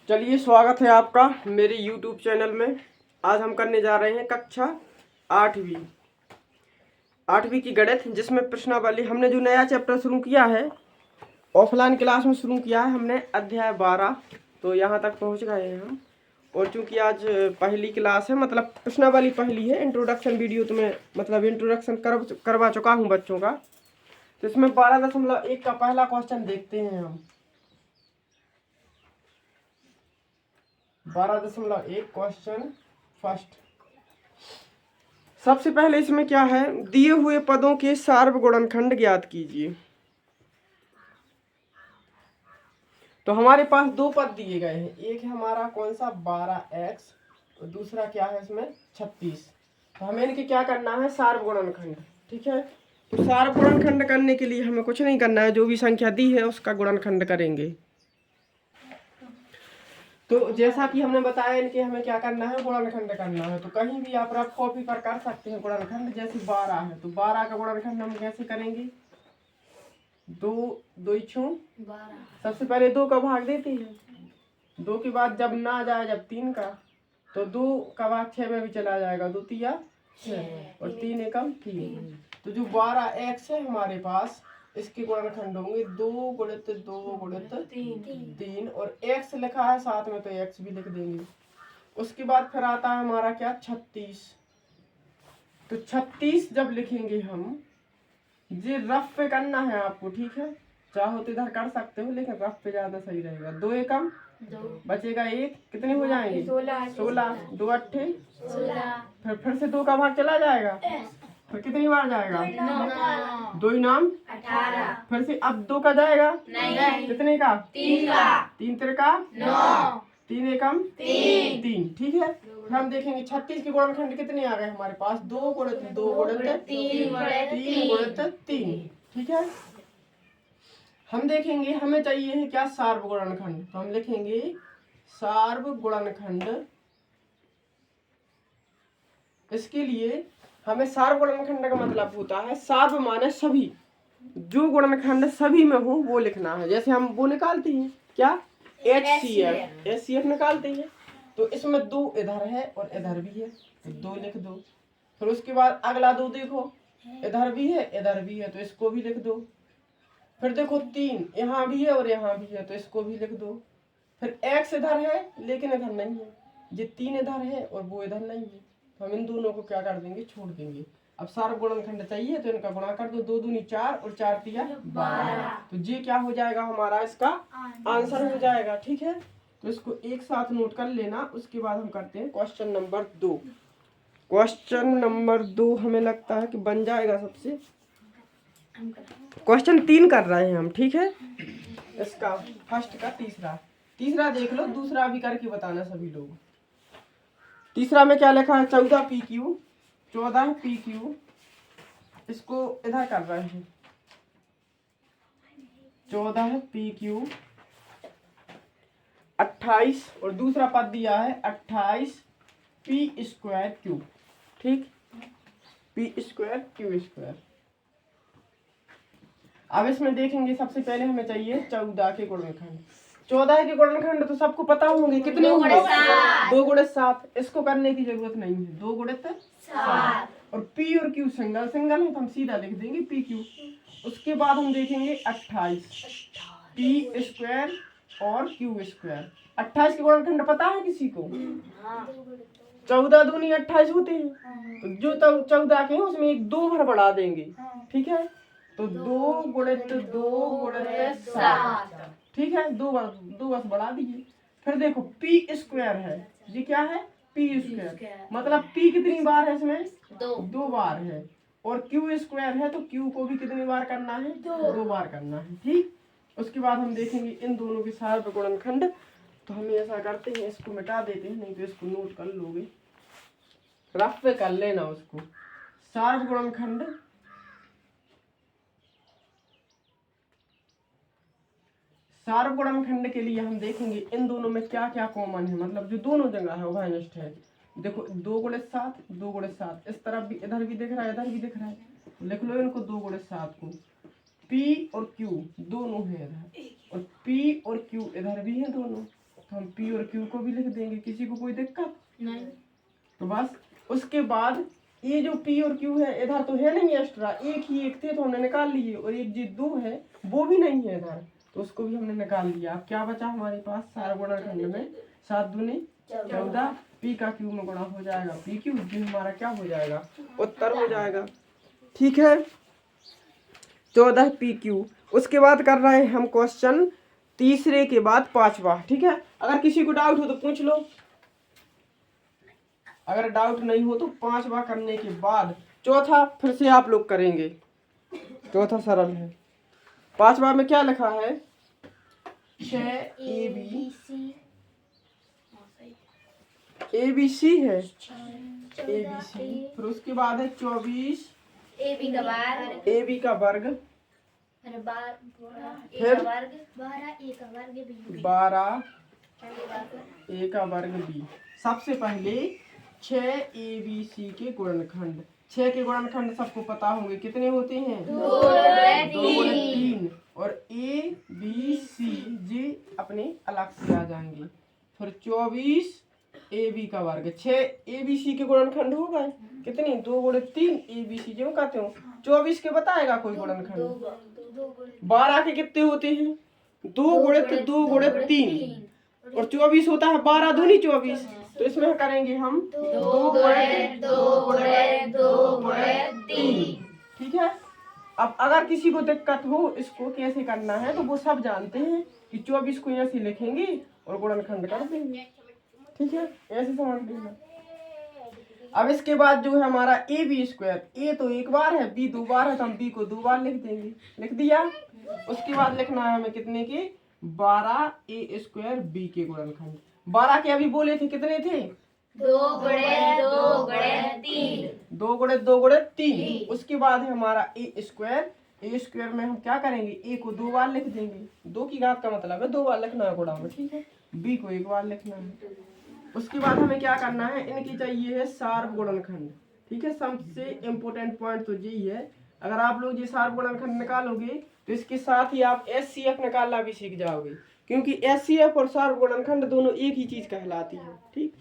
चलिए, स्वागत है आपका मेरे YouTube चैनल में। आज हम करने जा रहे हैं कक्षा 8वीं की गणित, जिसमें प्रश्नावली। हमने जो नया चैप्टर शुरू किया है, ऑफलाइन क्लास में शुरू किया है हमने, अध्याय 12। तो यहाँ तक पहुँच गए हैं हम। और चूंकि आज पहली क्लास है, मतलब प्रश्नावली पहली है, इंट्रोडक्शन वीडियो तो मैं मतलब इंट्रोडक्शन करवा चुका हूँ बच्चों का। तो इसमें 12.1 का पहला क्वेश्चन देखते हैं हम। 12.1 क्वेश्चन फर्स्ट। सबसे पहले इसमें क्या है, दिए हुए पदों के सार्वगुणनखंड ज्ञात कीजिए। तो हमारे पास दो पद दिए गए हैं, एक है हमारा कौन सा 12x और दूसरा क्या है इसमें 36। तो हमें इनके क्या करना है, सार्वगुणनखंड। ठीक है, तो सार्वगुणनखंड करने के लिए हमें कुछ नहीं करना है, जो भी संख्या दी है उसका गुणनखंड करेंगे। तो जैसा कि हमने बताया, इनके हमें क्या करना है, गुणनखंड करना है। तो कहीं भी आप रफ कॉपी पर कर सकते हैं गुणनखंड। जैसे 12 है तो 12 का गुणनखंड हम कैसे करेंगे, 2 2 छू 12। सबसे पहले 2 का भाग देते हैं, 2 के बाद जब ना आ जाए जब 3 का, तो 2 का भाग 6 में भी चला जाएगा, 2 तिया 6 और 3 एकम 3। तो जो 12x है हमारे पास, इसके गुणनखंड होंगे 2 गुणित 2 गुणित 3 और x लिखा है साथ में, तो x भी लिख देंगे। उसके बाद फिर आता है हमारा क्या, 36। तो 36 जब लिखेंगे हम, ये रफ पे करना है आपको। ठीक है, चाहो तो इधर कर सकते हो, लेकिन रफ पे ज्यादा सही रहेगा। 2 एकम 2, बचेगा 1, कितने हो जाएंगे 16, 2 अट्ठे 16। फिर से 2 का भाग चला जाएगा, फिर कितनी बार जाएगा 2 इनाम 18। फिर से अब 2 का जाएगा नहीं, कितने का 3 का, 3 तिरका 9, 3 एकम 3। ठीक है, फिर हम देखेंगे 36 के गुणनखंड कितने आ गए हमारे पास, 2 गुणित 2 गुणित 3 गुणित 3। ठीक है, हम देखेंगे हमें चाहिए है क्या, सार्वगुणनखंड। तो हम लिखेंगे सार्वगुणनखंड। इसके लिए हमें सार्वगुणनखंड का मतलब होता है, सार्व माने सभी, जो गुणनखंड सभी में हो वो लिखना है। जैसे हम वो निकालते हैं क्या, HCF निकालते हैं। तो इसमें 2 इधर है और इधर भी है, तो 2 लिख दो। फिर उसके बाद अगला 2 देखो, इधर भी है इधर भी है, तो इसको भी लिख दो। फिर देखो 3 यहाँ भी है और यहाँ भी है, तो इसको भी लिख दो। फिर x इधर है लेकिन इधर नहीं है, ये 3 इधर है और वो इधर नहीं है, तो हम इन दोनों को क्या कर देंगे, छोड़ देंगे। अब सार्वगुणनखंड चाहिए तो इनका गुणा कर दो, 2 दूनी 4 और 4 तिया 12। तो ये क्या हो जाएगा हमारा, इसका आंसर हो जाएगा। ठीक है, तो इसको एक साथ नोट कर लेना। उसके बाद हम करते हैं क्वेश्चन नंबर 2। क्वेश्चन नंबर 2 हमें लगता है कि बन जाएगा सबसे। क्वेश्चन 3 कर रहे हैं हम। ठीक है, इसका फर्स्ट का तीसरा देख लो, दूसरा भी करके बताना सभी लोग। तीसरा में क्या लिखा है, 14 PQ, 14 PQ। इसको इधर कर रहे हैं, 14 PQ 28 और दूसरा पद दिया है 28 P²Q। ठीक, P²Q²। अब इसमें देखेंगे सबसे पहले हमें चाहिए 14 के गुणनखंड। 14 के गुणनखंड तो सबको पता होंगे, कितने होंगे, 2 गुणित 7। इसको करने की जरूरत नहीं है, 2 गुणित 7। और P और Q सिंगल सिंगल है तो हम सीधा लिख देंगे PQ। उसके बाद हम देखेंगे 28 P² और Q²। 28 के गुणनखंड पता है किसी को, 14 दूनी 28 होते हैं, तो जो 14 के हैं उसमें एक 2 भर बढ़ा देंगे। ठीक है, तो 2 गुणित 2 गुणित 7। ठीक है, 2 बस बढ़ा दीजिए। फिर देखो P² है, ये क्या है, P², मतलब P कितनी बार है इसमें, 2 बार है। और Q² है तो Q को भी कितनी बार करना है, 2 बार करना है। ठीक, उसके बाद हम देखेंगे इन दोनों के सार्वगुणनखंड। तो हम ऐसा करते हैं, इसको मिटा देते हैं, नहीं तो इसको नोट कर लोगे, रफ पे कर लेना उसको। सार्वगुणनखंड, सार्वगुणनखंड के लिए हम देखेंगे इन दोनों में क्या क्या कॉमन है, मतलब जो दोनों जगह है उभयनिष्ठ है। देखो 2 गुणित 7, 2 गुणित 7, इस तरफ भी, इधर भी दिख रहा है इधर भी दिख रहा है, लिख लो इनको 2 गुणित 7 को। P और Q दोनों है इधर, और P और Q इधर भी है दोनों, तो हम पी और क्यू को भी लिख देंगे, किसी को कोई दिक्कत नहीं। तो बस। उसके बाद ये जो पी और क्यू है इधर तो है नहीं एक्स्ट्रा, एक थे तो हमने निकाल लिए, और एक जो 2 है वो भी नहीं है इधर, तो उसको भी हमने निकाल लिया। अब क्या बचा हमारे पास सार गुणनखंड में 7 दूनी 14, पी का क्यू में गुणा हो जाएगा पी क्यू, जो हमारा क्या हो जाएगा उत्तर हो जाएगा। ठीक है, 14 पी क्यू। उसके बाद कर रहे हैं हम क्वेश्चन तीसरे के बाद 5वां। ठीक है, अगर किसी को डाउट हो तो पूछ लो, अगर डाउट नहीं हो तो 5वां करने के बाद चौथा फिर से आप लोग करेंगे। चौथा सरल है। 5वां में क्या लिखा है 6 ABC है, ABC। फिर उसके बाद है 24 AB का वर्ग, AB का वर्ग, फिर 12 फिर A का वर्ग, 12 A का वर्ग B, 12 A का वर्ग B। सबसे पहले 6 ABC के गुणनखंड, 6 के गुणनखंड सबको पता होंगे कितने होते हैं 2 गुणे 3, और ABC जी अपने अलग से आ जाएंगे। फिर 24 AB का वर्ग, 6 ABC के गुणनखंड हो गए कितने 2 गुणे 3 ABC जो कहते हो। 24 के बताएगा कोई गुणनखंड। 12 के कितने होते हैं 2 गुणित 2 गुणित 3, और 24 होता है 12 दूनी 24, तो इसमें करेंगे हम 2 गुणित 2 गुणे 2 गुणे 3। ठीक है। अब अगर किसी को दिक्कत हो इसको कैसे करना है तो वो सब जानते हैं कि 24 को ऐसे लिखेंगे और गुणनखंड कर देंगे। ठीक है, ऐसे समझ लेना। अब इसके बाद जो है हमारा AB², ए तो एक बार है, B 2 बार है, तो हम B को 2 बार लिख देंगे। लिख दिया। उसके बाद लिखना है हमें कितने के 12A² B के गुणनखंड। 12 के अभी बोले थे कितने थे 2 गुणे 2 गुणे 3, 2 गुणे 2 गुणे 3। उसके बाद है हमारा A² में हम क्या करेंगे A को 2 बार लिख देंगे, 2 की घात का मतलब है 2 बार लिखना है गुणा में। ठीक है, B को 1 बार लिखना है। उसके बाद हमें क्या करना है इनकी चाहिए है सार्व गुणनखंड। ठीक है, सबसे इम्पोर्टेंट पॉइंट तो यही है, अगर आप लोग ये सार्व गुणनखंड निकालोगे तो इसके साथ ही आप SCF निकालना भी सीख जाओगे, क्योंकि SCF और सार्व गुणनखंड दोनों एक ही चीज कहलाती है। ठीक,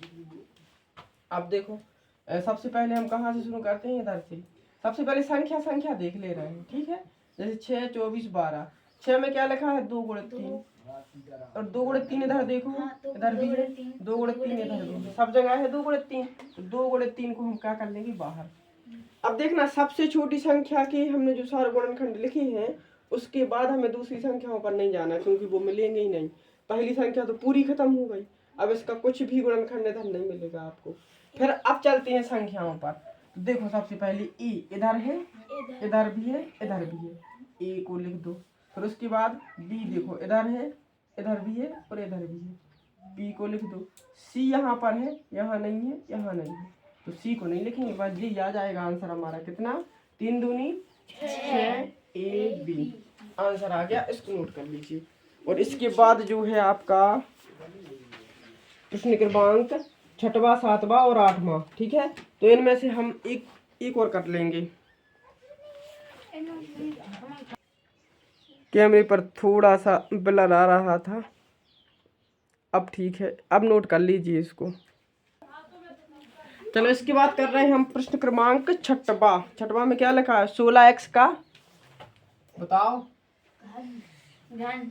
अब देखो सबसे पहले हम कहाँ से शुरू करते हैं, इधर से। सबसे पहले संख्या देख ले रहे हैं। ठीक है, जैसे 6 24 12, 6 में क्या लिखा है 2 गुणे 3, और 2 गुणे 3 इधर देखो, इधर भी है 2 गुणे 3, इधर भी है, सब जगह है 2 गुणे 3, तो 2 गुणे 3 को हम क्या कर लेंगे बाहर। अब देखना सबसे छोटी संख्या के हमने जो सारे गुणनखंड लिखे हैं उसके बाद हमें दूसरी संख्याओं पर नहीं जाना, क्योंकि वो मिलेंगे ही नहीं। पहली संख्या तो पूरी खत्म हो गई, अब इसका कुछ भी गुणनखंड इधर नहीं मिलेगा आपको। फिर अब चलते हैं संख्याओं पर। तो देखो सबसे पहले ए इधर है, इधर भी है, इधर भी है, ए को लिख दो। फिर उसके बाद बी देखो इधर है, इधर भी है और इधर भी है, बी को लिख दो। सी यहाँ पर है, यहाँ नहीं है, यहाँ नहीं है, तो सी को नहीं लिखेंगे, बस ये आ जाएगा आंसर हमारा कितना 3 दूनी 6 AB आंसर आ गया। इसको नोट कर लीजिए। और इसके बाद जो है आपका प्रश्न क्रमांक 6वां 7वां और 8वां। ठीक है, तो इनमें से हम एक और कर लेंगे। कैमरे पर थोड़ा सा ब्लर आ रहा था, अब ठीक है, अब नोट कर लीजिए इसको। चलो इसके बाद कर रहे हैं हम प्रश्न क्रमांक 6वां में क्या लिखा है 16x का बताओ,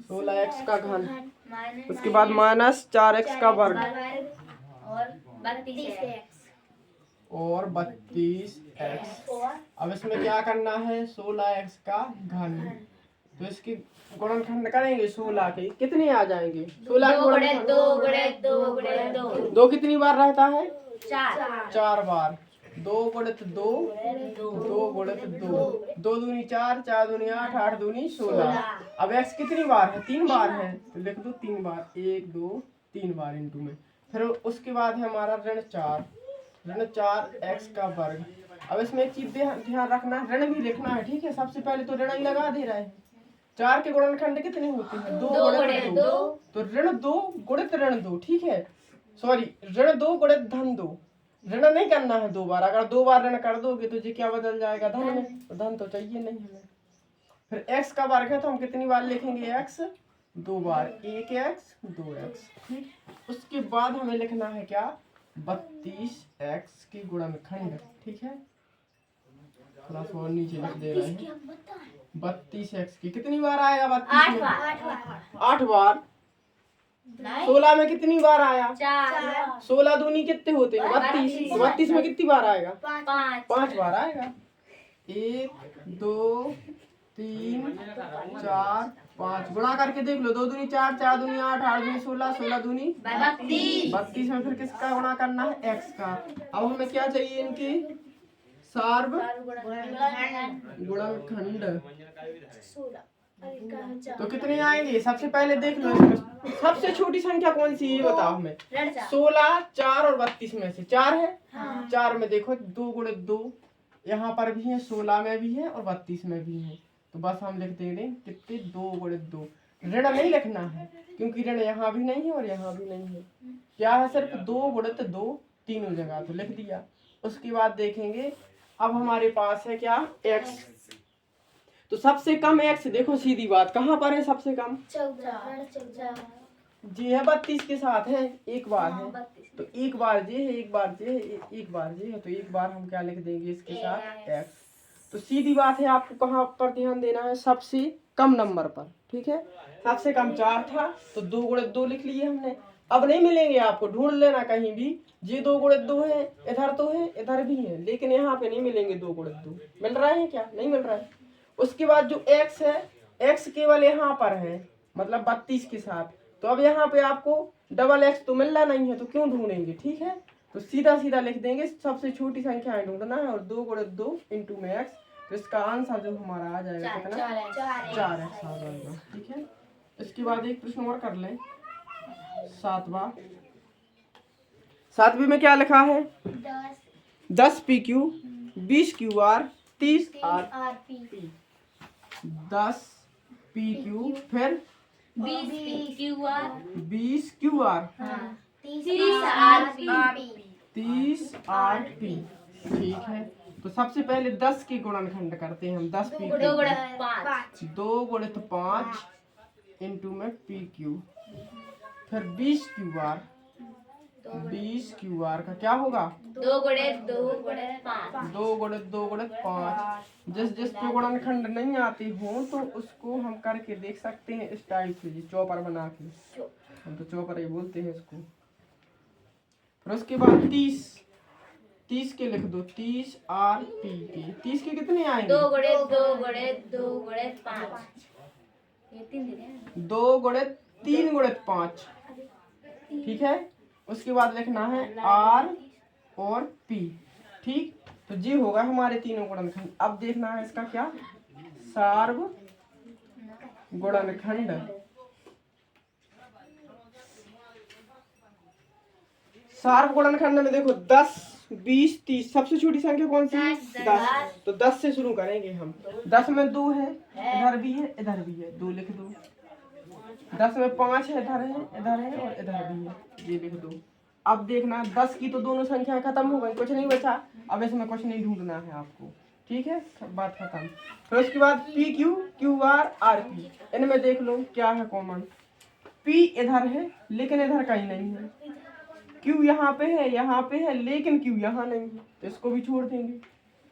16x का घन, उसके बाद -4x का वर्ग और 32x। अब इसमें क्या करना है 16x का घन, तो इसके गुणनखंड करेंगे 16 के कितने आ जाएंगे 16 के गुणनखंड 2 गुणे 2 गुणे 2, 2 कितनी बार रहता है 4 बार, 2 गुणित 2 2 गुणित 2, 2 दूनी 4, 4 दूनी 8, 8 दूनी 16। अब x कितनी बार है 3 बार है, तो लिख दो 3 बार, 1 2 3 बार इंटू में। फिर उसके बाद है हमारा ऋण 4x का वर्ग। अब इसमें एक चीज ध्यान रखना, ऋण भी लिखना है। ठीक है, सबसे पहले तो ऋण ही लगा दे रहे हैं। 4 के गुणनखंड कितने होते हैं 2 गुणित 2, तो ऋण 2 गुणित ऋण 2। ठीक है, सॉरी ऋण 2 गुणित धन 2, ऋण नहीं करना है 2 बार, अगर 2 बार ऋण कर दोगे तो ये क्या बदल जाएगा धन में, तो धन तो चाहिए नहीं हमें। फिर x का वर्ग है तो हम कितनी बार लिखेंगे x 2 बार 1x 2x। ठीक, उसके बाद हमें लिखना है क्या, 32x की गुणनखंड। ठीक है, थोड़ा सा और नीचे लिख दे रहे हैं। 32x की कितनी बार आएगा 32 में? 8 बार। 16 में कितनी बार आया? 4 16 दूनी कितने होते हैं? 32। 32 में कितनी बार आएगा? 5 बार आएगा। 1 2 3 4 5 गुणा करके देख लो। 2 दूनी 4 4 दूनी 8 8 दूनी 16 16 दूनी 32 में फिर किसका गुणा करना है? x का। अब हमें क्या चाहिए? इनकी सार्व गुणनखंड। तो कितने आएंगे? सबसे पहले देख लो इसमें सबसे छोटी संख्या कौन सी है ये बताओ हमें। 16 4 और 32 में से 4 है। 4 में देखो 2 गुणे 2 यहाँ पर भी है, 16 में भी है और 32 में भी है। तो बस हम लिख देंगे कितने, 2 गुणे 2। ऋण नहीं लिखना है क्योंकि ऋण यहाँ भी नहीं है और यहाँ भी नहीं है। क्या है? सिर्फ 2 गुणे 2 तीनों जगह, तो लिख दिया। उसके बाद देखेंगे अब हमारे पास है क्या, x। तो सबसे कम x देखो, सीधी बात, कहाँ पर है सबसे कम? जी है 32 के साथ है, एक बार है। तो एक बार जे है, एक बार जे है, एक बार जे है, तो एक बार हम क्या लिख देंगे इसके साथ? x। तो सीधी बात है, आपको कहाँ पर ध्यान देना है? सबसे कम नंबर पर। ठीक है, सबसे कम 4 था तो 2 गुणे 2 लिख लिए हमने। अब नहीं मिलेंगे आपको, ढूंढ लेना कहीं भी। ये 2 गुणे 2 है, इधर तो है इधर भी है, लेकिन यहाँ पे नहीं मिलेंगे 2 गुणे 2। मिल रहा है क्या? नहीं मिल रहा है। उसके बाद जो x है, x केवल यहाँ पर है, मतलब 32 के साथ। तो अब यहाँ पे आपको डबल x तो मिल रहा नहीं है, तो क्यों ढूंढेंगे? ठीक है, तो सीधा सीधा लिख देंगे, सबसे छोटी संख्या ढूंढना है और 2 गुणे 2 इंटू में x। तो इसका आंसर जो हमारा आ जाएगा कितना? 4x आ जाएगा। ठीक है, इसके बाद एक प्रश्न और कर लें, 7वां। 7वीं में क्या लिखा है? 10 PQ 20 QR 30 RP। 10 PQ फिर 20 QR 30 RP। ठीक है, तो सबसे पहले 10 के गुणनखंड करते हैं हम। 10 PQ 2 गुणित 5 इंटू में PQ, फिर 20 QR। 20 QR का क्या होगा? 2 गुणे 2 गुणे 5। 2 गुणे 2 गुणे 5। जिस पे गुणनखंड नहीं आती हो तो उसको हम करके देख सकते हैं इस टाइप से, जी चौपर बना के। हम तो चौपर ही बोलते हैं इसको। फिर उसके बाद 30 के लिख दो, 30 RP के। 30 के कितने आएंगे? 2 गुणे 2 गुणे 2 गुणे 5। ये 3 दे रहे 2 गुणे 3 गुणे 5। ठीक है, उसके बाद लिखना है R और P। ठीक, तो ये होगा हमारे तीनों गुणनखंड। अब देखना है इसका क्या, सार्व गुणनखंड। सार्व गुणनखंड में देखो 10 20 30, सबसे छोटी संख्या कौन सी है? 10। तो 10 से शुरू करेंगे हम। 10 में 2 है, इधर भी है इधर भी है, 2 लिख दो। 10 में 5 है, इधर है इधर है और इधर भी है, ये लिख दो। अब देखना 10 की तो दोनों संख्याएं खत्म हो गई, कुछ नहीं बचा। अब इसमें कुछ नहीं ढूंढना है आपको। ठीक है, बात खत्म। फिर उसके बाद PQ QR RP, इनमें देख लो क्या है कॉमन। P इधर है लेकिन इधर कहीं नहीं है। Q यहाँ पे है लेकिन Q यहाँ नहीं है, तो इसको भी छोड़ देंगे,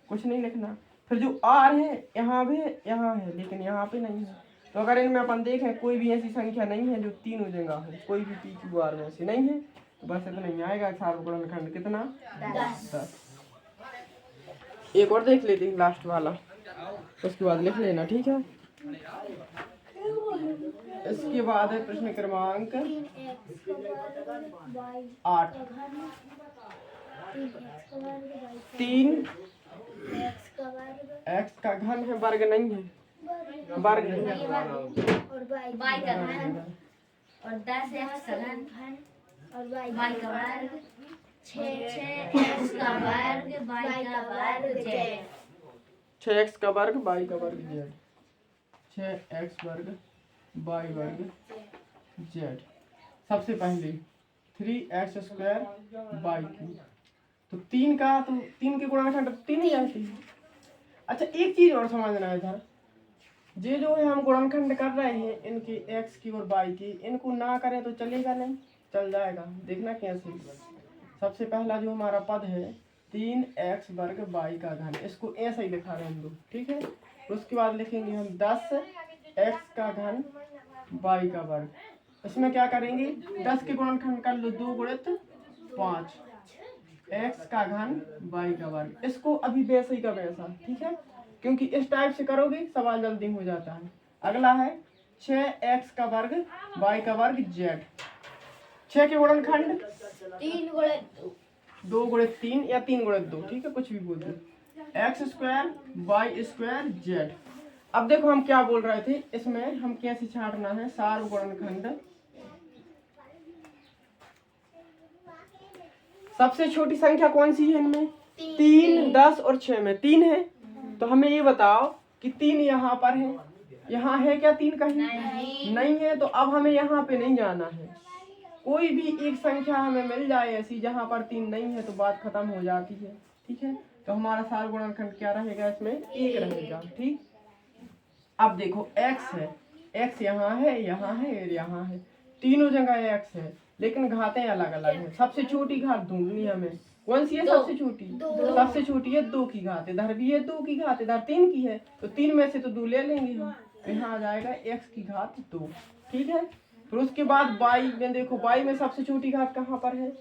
कुछ नहीं लिखना। फिर जो R है यहाँ भी है यहाँ है लेकिन यहाँ पे नहीं है। तो अगर इनमें अपन देखें कोई भी ऐसी संख्या नहीं है जो तीनों जगह हो, कोई भी PQ R में से नहीं है, तो बस इतना ही आएगा सार्व गुणनखंड कितना? 10। एक और देख लेते हैं लास्ट वाला, उसके बाद लिख लेना। ठीक है, इसके बाद है प्रश्न क्रमांक 8। 3 x का घन है, वर्ग नहीं है, वर्ग नहीं है y का घन और 10 x का घन और y का वर्ग 6 x का वर्ग y का वर्ग z। 6x का वर्ग y का वर्ग z। 6x वर्ग y वर्ग z। सबसे पहले 3x स्क्वायर y क्यूब। तो 3 के गुणनखंड 3 ही आती है। अच्छा, एक चीज और समझना है इधर, ये जो है हम गुणनखंड कर रहे हैं इनकी x की और y की, इनको ना करें तो चलेगा नहीं, चल जाएगा। देखना कैसे। सबसे पहला जो हमारा पद है 3x वर्ग y का घन, इसको ऐसे ही लिखा रहे हम लोग, ठीक है। उसके बाद लिखेंगे हम 10x का घन y का वर्ग। इसमें क्या करेंगे, 10 के गुणनखंड कर लो, 2 गुणित 5 x का घन y का वर्ग। इसको अभी वैसे ही का वैसा, ठीक है, क्योंकि इस टाइप से करोगे सवाल जल्दी हो जाता है। अगला है 6x का वर्ग y का वर्ग z। 6 के गुणनखंड 3 गुणित 2 गुणित 3 या 3 गुणित 2, ठीक है, कुछ भी बोल दो। X square Y square Z. अब देखो हम क्या बोल रहे थे, इसमें हम कैसे छांटना है सार्व गुणनखंड। सबसे छोटी संख्या कौन सी है इनमें, 3, 10 और 6 में 3 है। तो हमें ये बताओ कि 3 यहाँ पर है, यहाँ है क्या 3 कहीं नहीं है। तो अब हमें यहाँ पे नहीं जाना है, कोई भी एक संख्या हमें मिल जाए ऐसी जहाँ पर 3 नहीं है तो बात खत्म हो जाती है, ठीक है। तो हमारा सार्व गुणनखंड क्या रहेगा, इसमें 1 रहेगा, ठीक। अब देखो x है, x यहाँ है, यहाँ है और यहाँ है, तीनों जगह x है, लेकिन घातें अलग अलग हैं। सबसे छोटी घात ढूंढनी है हमें, कौन सी है सबसे छोटी, सबसे छोटी है 2 की घात, इधर भी है 2 की घात, इधर 3 की है, तो 3 में से तो 2 ले लेंगे हम, तो यहाँ आ जाएगा x की घात 2, ठीक है। फिर उसके बाद y में देखो, y में सबसे छोटी घात कहाँ पर है,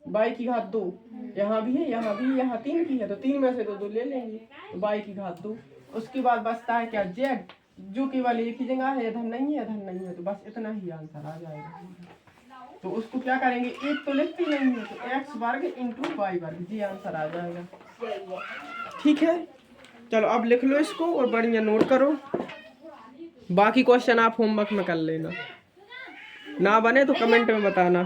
y की घात 2, यहाँ भी है, यहाँ भी, यहाँ 3 की है, तो 3 में से तो 2 ले लेंगे, तो y की घात 2। उसके बाद बचता है क्या, z, जो केवल एक ही जगह है, इधर नहीं है, इधर नहीं है, तो बस इतना ही आंसर आ जाएगा। तो उसको क्या करेंगे, एक तो लिखते नहीं है, तो x वर्ग इंटू वाई वर्ग, ये आंसर आ जाएगा, ठीक है। चलो अब लिख लो इसको और बढ़िया नोट करो, बाकी क्वेश्चन आप होमवर्क में कर लेना, ना बने तो कमेंट में बताना।